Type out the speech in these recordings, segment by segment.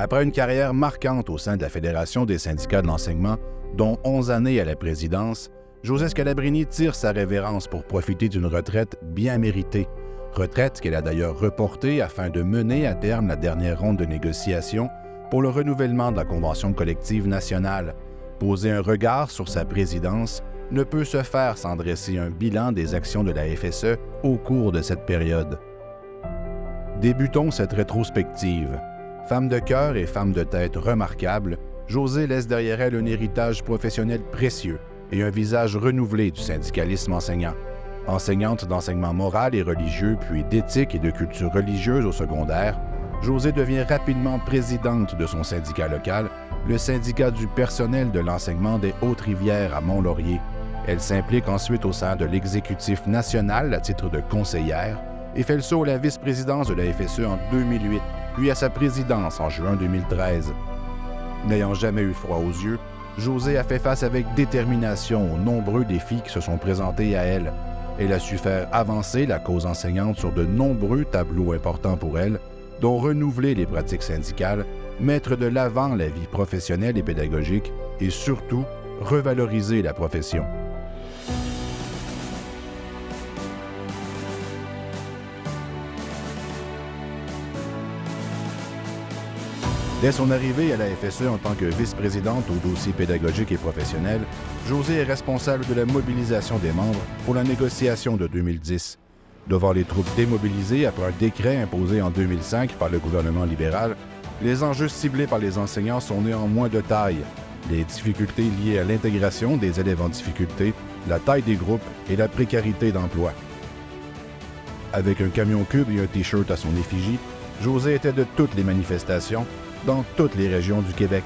Après une carrière marquante au sein de la Fédération des syndicats de l'enseignement, dont 11 années à la présidence, Josée Scalabrini tire sa révérence pour profiter d'une retraite bien méritée. Retraite qu'elle a d'ailleurs reportée afin de mener à terme la dernière ronde de négociations pour le renouvellement de la Convention collective nationale. Poser un regard sur sa présidence ne peut se faire sans dresser un bilan des actions de la FSE au cours de cette période. Débutons cette rétrospective. Femme de cœur et femme de tête remarquable, Josée laisse derrière elle un héritage professionnel précieux et un visage renouvelé du syndicalisme enseignant. Enseignante d'enseignement moral et religieux, puis d'éthique et de culture religieuse au secondaire, Josée devient rapidement présidente de son syndicat local, le syndicat du personnel de l'enseignement des Hautes-Rivières à Mont-Laurier. Elle s'implique ensuite au sein de l'exécutif national à titre de conseillère et fait le saut à la vice-présidence de la FSE en 2008, puis à sa présidence en juin 2013. N'ayant jamais eu froid aux yeux, Josée a fait face avec détermination aux nombreux défis qui se sont présentés à elle. Elle a su faire avancer la cause enseignante sur de nombreux tableaux importants pour elle, dont renouveler les pratiques syndicales, mettre de l'avant la vie professionnelle et pédagogique et surtout revaloriser la profession. Dès son arrivée à la FSE en tant que vice-présidente au dossier pédagogique et professionnel, Josée est responsable de la mobilisation des membres pour la négociation de 2010. Devant les troupes démobilisées après un décret imposé en 2005 par le gouvernement libéral, les enjeux ciblés par les enseignants sont néanmoins de taille. Les difficultés liées à l'intégration des élèves en difficulté, la taille des groupes et la précarité d'emploi. Avec un camion cube et un T-shirt à son effigie, Josée était de toutes les manifestations, dans toutes les régions du Québec,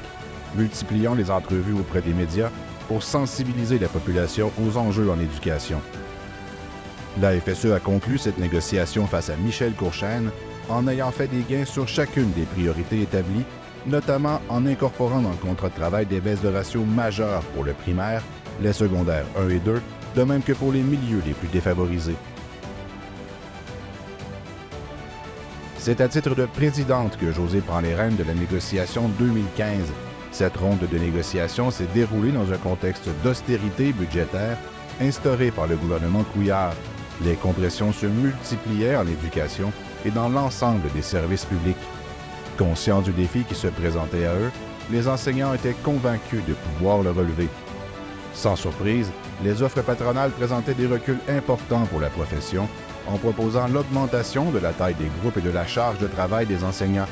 multipliant les entrevues auprès des médias pour sensibiliser la population aux enjeux en éducation. La FSE a conclu cette négociation face à Michel Courchaine en ayant fait des gains sur chacune des priorités établies, notamment en incorporant dans le contrat de travail des baisses de ratio majeures pour le primaire, les secondaires 1 et 2, de même que pour les milieux les plus défavorisés. C'est à titre de présidente que Josée prend les rênes de la négociation 2015. Cette ronde de négociation s'est déroulée dans un contexte d'austérité budgétaire instauré par le gouvernement Couillard. Les compressions se multipliaient en éducation et dans l'ensemble des services publics. Conscients du défi qui se présentait à eux, les enseignants étaient convaincus de pouvoir le relever. Sans surprise, les offres patronales présentaient des reculs importants pour la profession, en proposant l'augmentation de la taille des groupes et de la charge de travail des enseignants.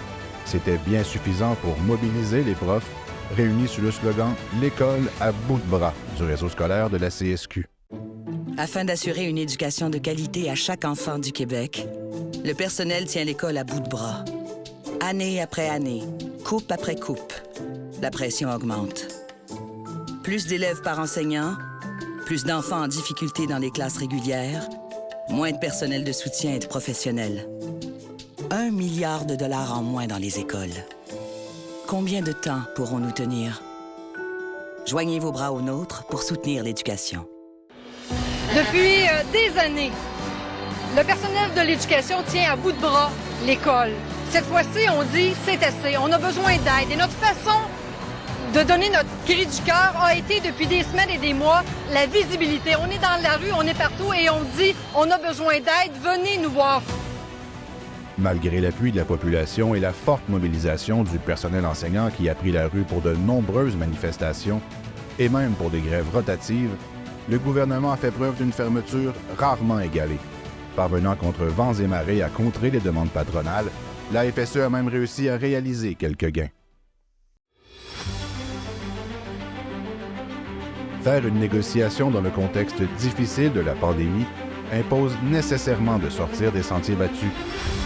C'était bien suffisant pour mobiliser les profs, réunis sous le slogan « L'école à bout de bras » du réseau scolaire de la CSQ. Afin d'assurer une éducation de qualité à chaque enfant du Québec, le personnel tient l'école à bout de bras. Année après année, coupe après coupe, la pression augmente. Plus d'élèves par enseignant, plus d'enfants en difficulté dans les classes régulières, moins de personnel de soutien et de professionnels. 1 milliard de dollars en moins dans les écoles. Combien de temps pourrons-nous tenir? Joignez vos bras aux nôtres pour soutenir l'éducation. Depuis des années, le personnel de l'éducation tient à bout de bras l'école. Cette fois-ci, on dit c'est assez, on a besoin d'aide. Et notre façon de donner notre cri du cœur a été depuis des semaines et des mois la visibilité. On est dans la rue, on est partout et on dit on a besoin d'aide, venez nous voir. Malgré l'appui de la population et la forte mobilisation du personnel enseignant qui a pris la rue pour de nombreuses manifestations et même pour des grèves rotatives, le gouvernement a fait preuve d'une fermeture rarement égalée. Parvenant contre vents et marées à contrer les demandes patronales, la FSE a même réussi à réaliser quelques gains. Faire une négociation dans le contexte difficile de la pandémie impose nécessairement de sortir des sentiers battus.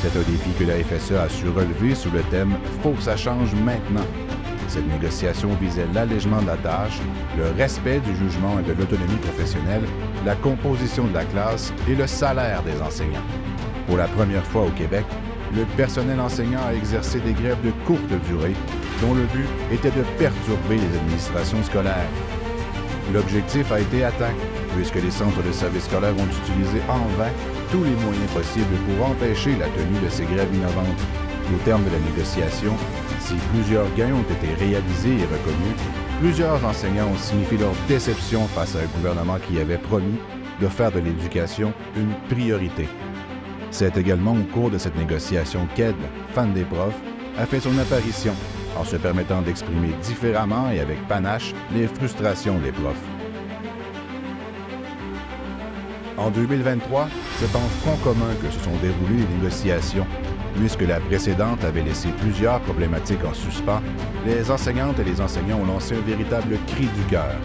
C'est un défi que la FSE a su relever sous le thème « Faut que ça change maintenant ». Cette négociation visait l'allègement de la tâche, le respect du jugement et de l'autonomie professionnelle, la composition de la classe et le salaire des enseignants. Pour la première fois au Québec, le personnel enseignant a exercé des grèves de courte durée, dont le but était de perturber les administrations scolaires. L'objectif a été atteint, puisque les centres de services scolaires ont utilisé en vain tous les moyens possibles pour empêcher la tenue de ces grèves innovantes. Au terme de la négociation, Si plusieurs gains ont été réalisés et reconnus, plusieurs enseignants ont signifié leur déception face à un gouvernement qui avait promis de faire de l'éducation une priorité. C'est également au cours de cette négociation qu'Ed, fan des profs, a fait son apparition en se permettant d'exprimer différemment et avec panache les frustrations des profs. En 2023, c'est en front commun que se sont déroulées les négociations. Puisque la précédente avait laissé plusieurs problématiques en suspens, les enseignantes et les enseignants ont lancé un véritable cri du cœur.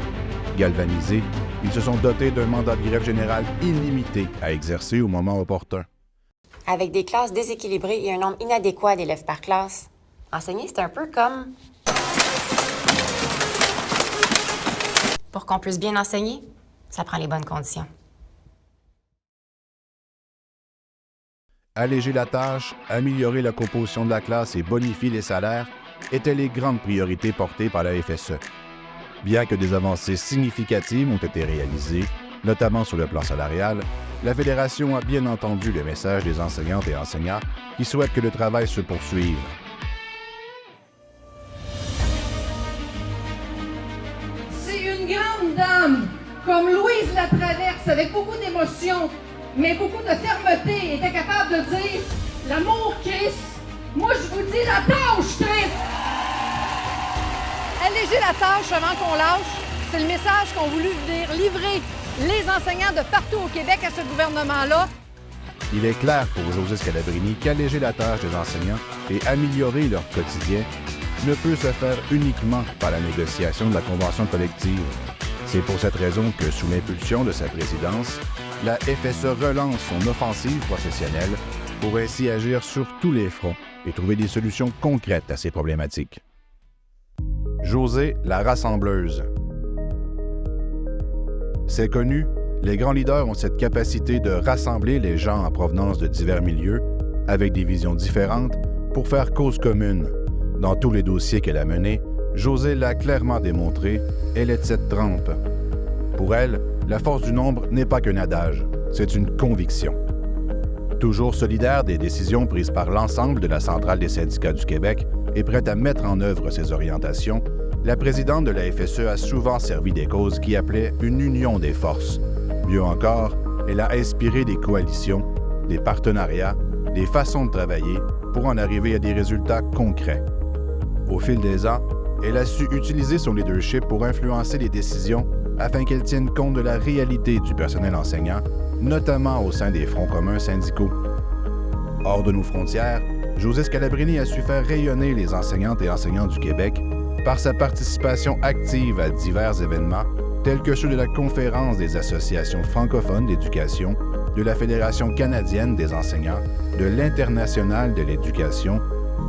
Galvanisés, ils se sont dotés d'un mandat de grève générale illimité à exercer au moment opportun. Avec des classes déséquilibrées et un nombre inadéquat d'élèves par classe, enseigner, c'est un peu comme... Pour qu'on puisse bien enseigner, ça prend les bonnes conditions. Alléger la tâche, améliorer la composition de la classe et bonifier les salaires étaient les grandes priorités portées par la FSE. Bien que des avancées significatives ont été réalisées, notamment sur le plan salarial, la Fédération a bien entendu le message des enseignantes et enseignants qui souhaitent que le travail se poursuive. C'est une grande dame, comme Louise Latraverse, avec beaucoup d'émotion, mais beaucoup de fermeté, était capable de dire « L'amour Christ, moi je vous dis la tâche Christ! » Alléger la tâche avant qu'on lâche, c'est le message qu'ont voulu venir livrer les enseignants de partout au Québec à ce gouvernement-là. Il est clair pour Josée Scalabrini qu'alléger la tâche des enseignants et améliorer leur quotidien ne peut se faire uniquement par la négociation de la convention collective. C'est pour cette raison que, sous l'impulsion de sa présidence, la FSE relance son offensive professionnelle pour ainsi agir sur tous les fronts et trouver des solutions concrètes à ces problématiques. Josée, la rassembleuse. C'est connu, les grands leaders ont cette capacité de rassembler les gens en provenance de divers milieux, avec des visions différentes, pour faire cause commune. Dans tous les dossiers qu'elle a menés, Josée l'a clairement démontré, elle est de cette trempe. Pour elle, la force du nombre n'est pas qu'un adage, c'est une conviction. Toujours solidaire des décisions prises par l'ensemble de la Centrale des syndicats du Québec et prête à mettre en œuvre ses orientations, la présidente de la FSE a souvent servi des causes qui appelaient une union des forces. Mieux encore, elle a inspiré des coalitions, des partenariats, des façons de travailler pour en arriver à des résultats concrets. Au fil des ans, elle a su utiliser son leadership pour influencer les décisions afin qu'elles tiennent compte de la réalité du personnel enseignant, notamment au sein des fronts communs syndicaux. Hors de nos frontières, Josée Scalabrini a su faire rayonner les enseignantes et enseignants du Québec par sa participation active à divers événements tels que ceux de la Conférence des associations francophones d'éducation, de la Fédération canadienne des enseignants, de l'Internationale de l'éducation,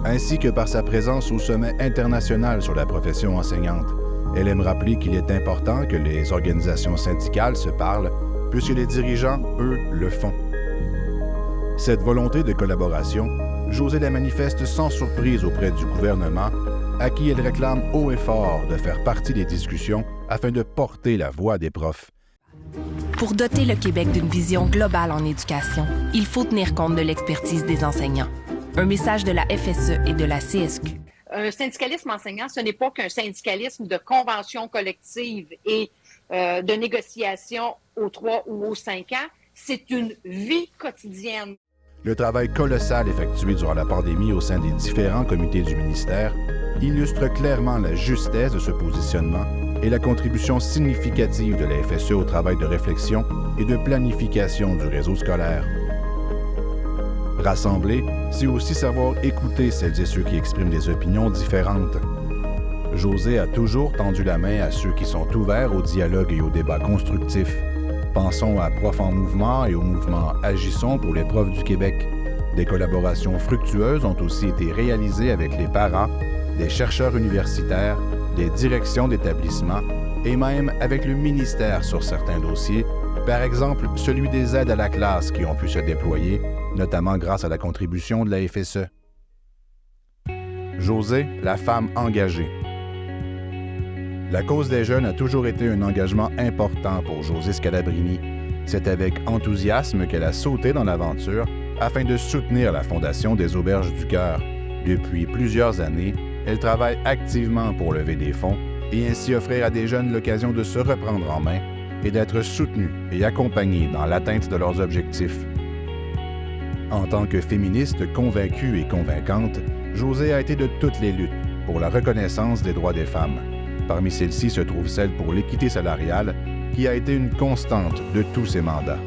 ainsi que par sa présence au sommet international sur la profession enseignante. Elle aime rappeler qu'il est important que les organisations syndicales se parlent, puisque les dirigeants, eux, le font. Cette volonté de collaboration, Josée la manifeste sans surprise auprès du gouvernement, à qui elle réclame haut et fort de faire partie des discussions afin de porter la voix des profs. Pour doter le Québec d'une vision globale en éducation, il faut tenir compte de l'expertise des enseignants. Un message de la FSE et de la CSQ. Un syndicalisme enseignant, ce n'est pas qu'un syndicalisme de convention collective et de négociation aux 3 ou aux 5 ans. C'est une vie quotidienne. Le travail colossal effectué durant la pandémie au sein des différents comités du ministère illustre clairement la justesse de ce positionnement et la contribution significative de la FSE au travail de réflexion et de planification du réseau scolaire. Rassembler, c'est aussi savoir écouter celles et ceux qui expriment des opinions différentes. Josée a toujours tendu la main à ceux qui sont ouverts au dialogue et au débat constructif. Pensons à Profs en mouvement et au mouvement Agissons pour les profs du Québec. Des collaborations fructueuses ont aussi été réalisées avec les parents, des chercheurs universitaires, des directions d'établissements et même avec le ministère sur certains dossiers, par exemple celui des aides à la classe qui ont pu se déployer, notamment grâce à la contribution de la FSE. Josée, la femme engagée. La cause des jeunes a toujours été un engagement important pour Josée Scalabrini. C'est avec enthousiasme qu'elle a sauté dans l'aventure afin de soutenir la Fondation des Auberges du Cœur. Depuis plusieurs années, elle travaille activement pour lever des fonds et ainsi offrir à des jeunes l'occasion de se reprendre en main et d'être soutenus et accompagnés dans l'atteinte de leurs objectifs. En tant que féministe convaincue et convaincante, Josée a été de toutes les luttes pour la reconnaissance des droits des femmes. Parmi celles-ci se trouve celle pour l'équité salariale, qui a été une constante de tous ses mandats.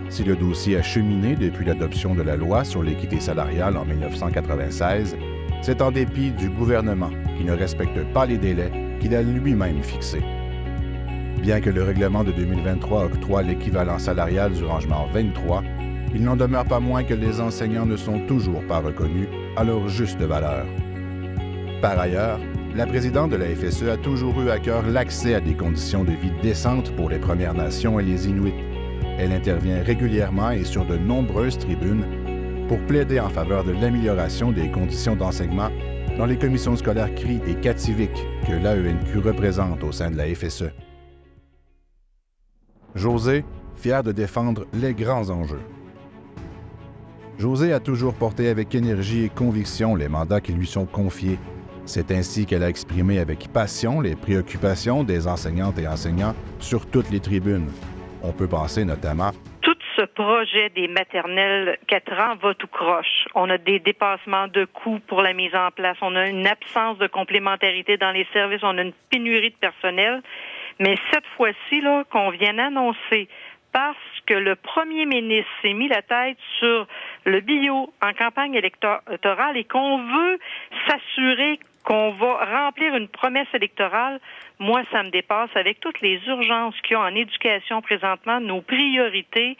Si le dossier a cheminé depuis l'adoption de la loi sur l'équité salariale en 1996, c'est en dépit du gouvernement qui ne respecte pas les délais qu'il a lui-même fixés. Bien que le règlement de 2023 octroie l'équivalent salarial du rangement 23, il n'en demeure pas moins que les enseignants ne sont toujours pas reconnus à leur juste valeur. Par ailleurs, la présidente de la FSE a toujours eu à cœur l'accès à des conditions de vie décentes pour les Premières Nations et les Inuits. Elle intervient régulièrement et sur de nombreuses tribunes pour plaider en faveur de l'amélioration des conditions d'enseignement dans les commissions scolaires CRI et Kativik que l'AENQ représente au sein de la FSE. Josée, fière de défendre les grands enjeux. Josée a toujours porté avec énergie et conviction les mandats qui lui sont confiés. C'est ainsi qu'elle a exprimé avec passion les préoccupations des enseignantes et enseignants sur toutes les tribunes. On peut penser notamment tout ce projet des maternelles 4 ans va tout croche. On a des dépassements de coûts pour la mise en place. On a une absence de complémentarité dans les services. On a une pénurie de personnel. Mais cette fois-ci, là, qu'on vient annoncer parce que le premier ministre s'est mis la tête sur le bio en campagne électorale et qu'on veut s'assurer qu'on va remplir une promesse électorale, moi, ça me dépasse. Avec toutes les urgences qu'il y a en éducation présentement, nos priorités,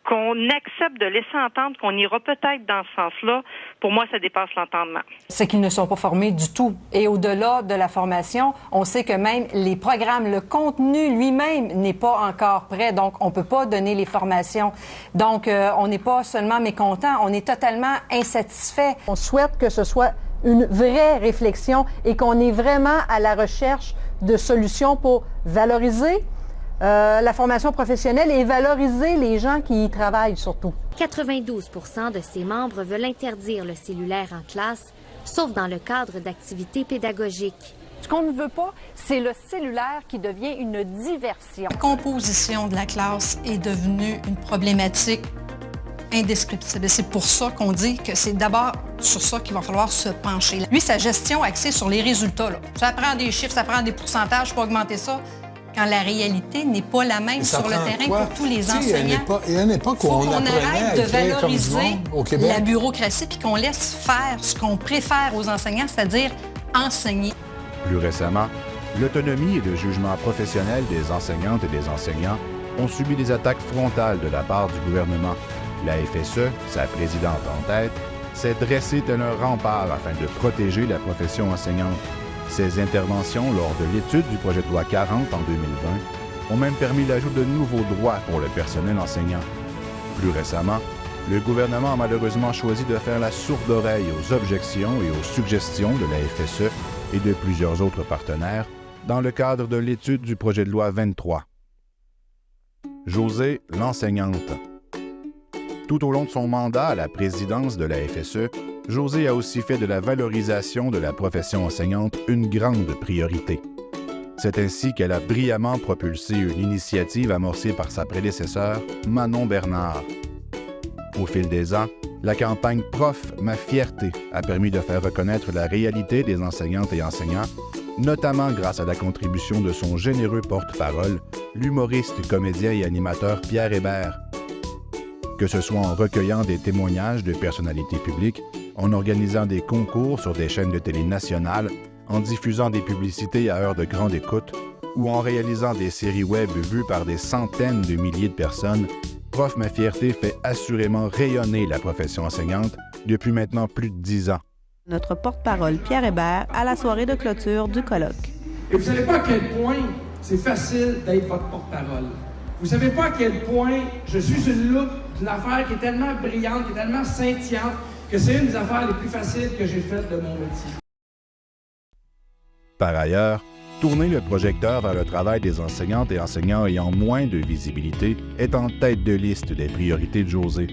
qu'on accepte de laisser entendre qu'on ira peut-être dans ce sens-là, pour moi, ça dépasse l'entendement. C'est qu'ils ne sont pas formés du tout. Et au-delà de la formation, on sait que même les programmes, le contenu lui-même n'est pas encore prêt. Donc, on peut pas donner les formations. Donc, on n'est pas seulement mécontent, on est totalement insatisfait. On souhaite que ce soit une vraie réflexion et qu'on est vraiment à la recherche de solutions pour valoriser la formation professionnelle et valoriser les gens qui y travaillent surtout. 92% de ses membres veulent interdire le cellulaire en classe, sauf dans le cadre d'activités pédagogiques. Ce qu'on ne veut pas, c'est le cellulaire qui devient une diversion. La composition de la classe est devenue une problématique indescriptible. C'est pour ça qu'on dit que c'est d'abord sur ça qu'il va falloir se pencher. Lui, sa gestion axée sur les résultats, là. Ça prend des chiffres, ça prend des pourcentages pour augmenter ça, quand la réalité n'est pas la même sur le terrain pour tous les enseignants. Il y a une époque où on arrête de valoriser au Québec. La bureaucratie puis qu'on laisse faire ce qu'on préfère aux enseignants, c'est-à-dire enseigner. Plus récemment, l'autonomie et le jugement professionnel des enseignantes et des enseignants ont subi des attaques frontales de la part du gouvernement. La FSE, sa présidente en tête, s'est dressée tel un rempart afin de protéger la profession enseignante. Ces interventions lors de l'étude du projet de loi 40 en 2020 ont même permis l'ajout de nouveaux droits pour le personnel enseignant. Plus récemment, le gouvernement a malheureusement choisi de faire la sourde oreille aux objections et aux suggestions de la FSE et de plusieurs autres partenaires dans le cadre de l'étude du projet de loi 23. Josée, l'enseignante. Tout au long de son mandat à la présidence de la FSE, Josée a aussi fait de la valorisation de la profession enseignante une grande priorité. C'est ainsi qu'elle a brillamment propulsé une initiative amorcée par sa prédécesseur, Manon Bernard. Au fil des ans, la campagne « Prof, ma fierté » a permis de faire reconnaître la réalité des enseignantes et enseignants, notamment grâce à la contribution de son généreux porte-parole, l'humoriste, comédien et animateur Pierre Hébert. Que ce soit en recueillant des témoignages de personnalités publiques, en organisant des concours sur des chaînes de télé nationales, en diffusant des publicités à heure de grande écoute ou en réalisant des séries web vues par des centaines de milliers de personnes, Prof ma fierté fait assurément rayonner la profession enseignante depuis maintenant plus de 10 ans. Notre porte-parole Pierre Hébert à la soirée de clôture du colloque. Et vous ne savez pas à quel point c'est facile d'être votre porte-parole. Vous ne savez pas à quel point je suis une loupe d'une affaire qui est tellement brillante, qui est tellement scintillante, que c'est une des affaires les plus faciles que j'ai faites de mon métier. Par ailleurs, tourner le projecteur vers le travail des enseignantes et enseignants ayant moins de visibilité est en tête de liste des priorités de Josée.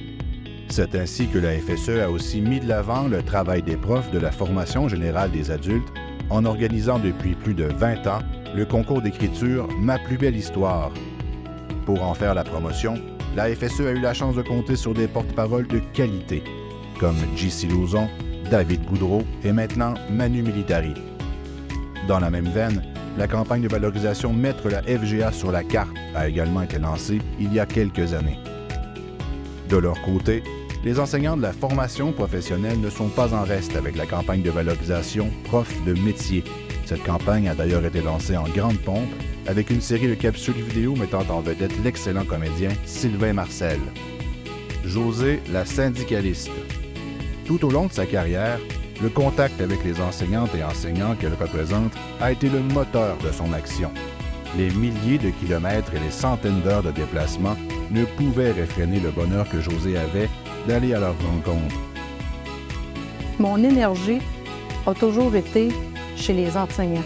C'est ainsi que la FSE a aussi mis de l'avant le travail des profs de la formation générale des adultes en organisant depuis plus de 20 ans le concours d'écriture « Ma plus belle histoire ». Pour en faire la promotion, la FSE a eu la chance de compter sur des porte-paroles de qualité, comme J.C. Lauzon, David Boudreau et maintenant Manu Militari. Dans la même veine, la campagne de valorisation Mettre la FGA sur la carte a également été lancée il y a quelques années. De leur côté, les enseignants de la formation professionnelle ne sont pas en reste avec la campagne de valorisation Prof de métier. Cette campagne a d'ailleurs été lancée en grande pompe avec une série de capsules vidéo mettant en vedette l'excellent comédien Sylvain Marcel. Josée, la syndicaliste. Tout au long de sa carrière, le contact avec les enseignantes et enseignants qu'elle représente a été le moteur de son action. Les milliers de kilomètres et les centaines d'heures de déplacement ne pouvaient réfréner le bonheur que Josée avait d'aller à leur rencontre. Mon énergie a toujours été chez les enseignants.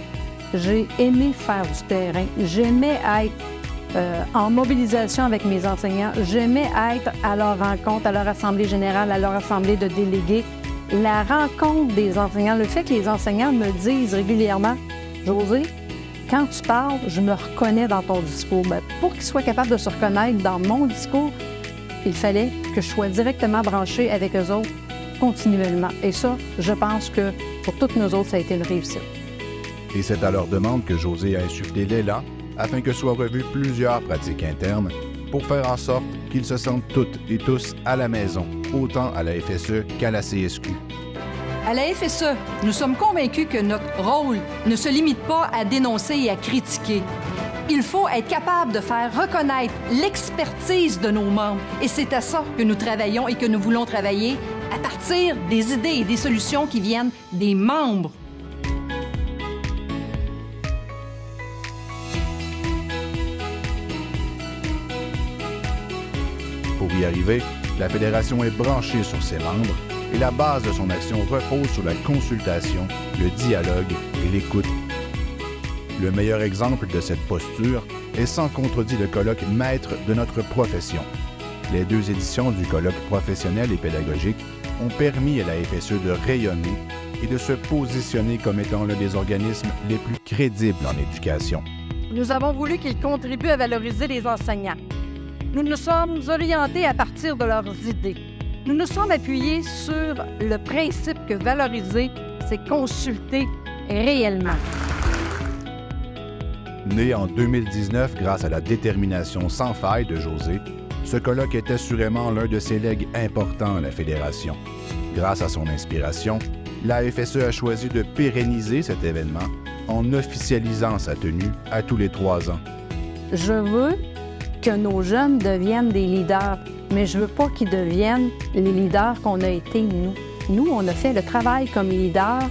J'ai aimé faire du terrain. J'aimais être en mobilisation avec mes enseignants. J'aimais être à leur rencontre, à leur assemblée générale, à leur assemblée de délégués. La rencontre des enseignants, le fait que les enseignants me disent régulièrement « Josée, quand tu parles, je me reconnais dans ton discours. » Bien, pour qu'ils soient capables de se reconnaître dans mon discours, il fallait que je sois directement branchée avec eux autres continuellement. Et ça, je pense que pour toutes nous autres, ça a été une réussite. Et c'est à leur demande que Josée a insufflé l'élan afin que soient revues plusieurs pratiques internes pour faire en sorte qu'ils se sentent toutes et tous à la maison, autant à la FSE qu'à la CSQ. À la FSE, nous sommes convaincus que notre rôle ne se limite pas à dénoncer et à critiquer. Il faut être capable de faire reconnaître l'expertise de nos membres. Et c'est à ça que nous travaillons et que nous voulons travailler à partir des idées et des solutions qui viennent des membres. Pour y arriver, la Fédération est branchée sur ses membres et la base de son action repose sur la consultation, le dialogue et l'écoute. Le meilleur exemple de cette posture est sans contredit le colloque Maître de notre profession. Les 2 éditions du colloque professionnel et pédagogique ont permis à la FSE de rayonner et de se positionner comme étant l'un des organismes les plus crédibles en éducation. Nous avons voulu qu'ils contribuent à valoriser les enseignants. Nous nous sommes orientés à partir de leurs idées. Nous nous sommes appuyés sur le principe que valoriser, c'est consulter réellement. Né en 2019 grâce à la détermination sans faille de Josée, ce colloque est assurément l'un de ses legs importants à la Fédération. Grâce à son inspiration, la FSE a choisi de pérenniser cet événement en officialisant sa tenue à tous les 3 ans. Je veux que nos jeunes deviennent des leaders, mais je veux pas qu'ils deviennent les leaders qu'on a été nous. Nous, on a fait le travail comme leaders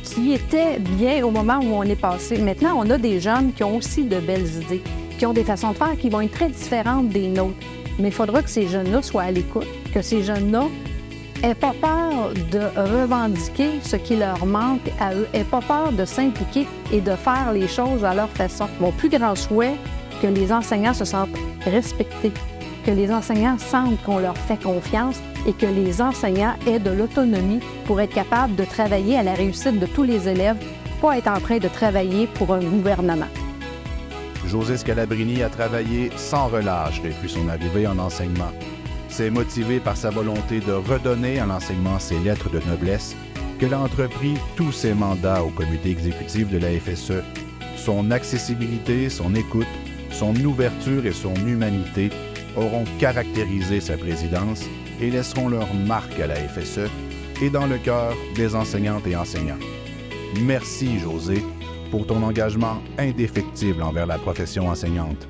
qui était bien au moment où on est passé. Maintenant, on a des jeunes qui ont aussi de belles idées, qui ont des façons de faire qui vont être très différentes des nôtres. Mais il faudra que ces jeunes-là soient à l'écoute, que ces jeunes-là n'aient pas peur de revendiquer ce qui leur manque à eux, n'aient pas peur de s'impliquer et de faire les choses à leur façon. Mon plus grand souhait, que les enseignants se sentent respectés, que les enseignants sentent qu'on leur fait confiance et que les enseignants aient de l'autonomie pour être capables de travailler à la réussite de tous les élèves, pas être en train de travailler pour un gouvernement. Josée Scalabrini a travaillé sans relâche depuis son arrivée en enseignement. C'est motivé par sa volonté de redonner à l'enseignement ses lettres de noblesse qu'elle a entrepris tous ses mandats au comité exécutif de la FSE. Son accessibilité, son écoute, son ouverture et son humanité auront caractérisé sa présidence et laisseront leur marque à la FSE et dans le cœur des enseignantes et enseignants. Merci, Josée, pour ton engagement indéfectible envers la profession enseignante.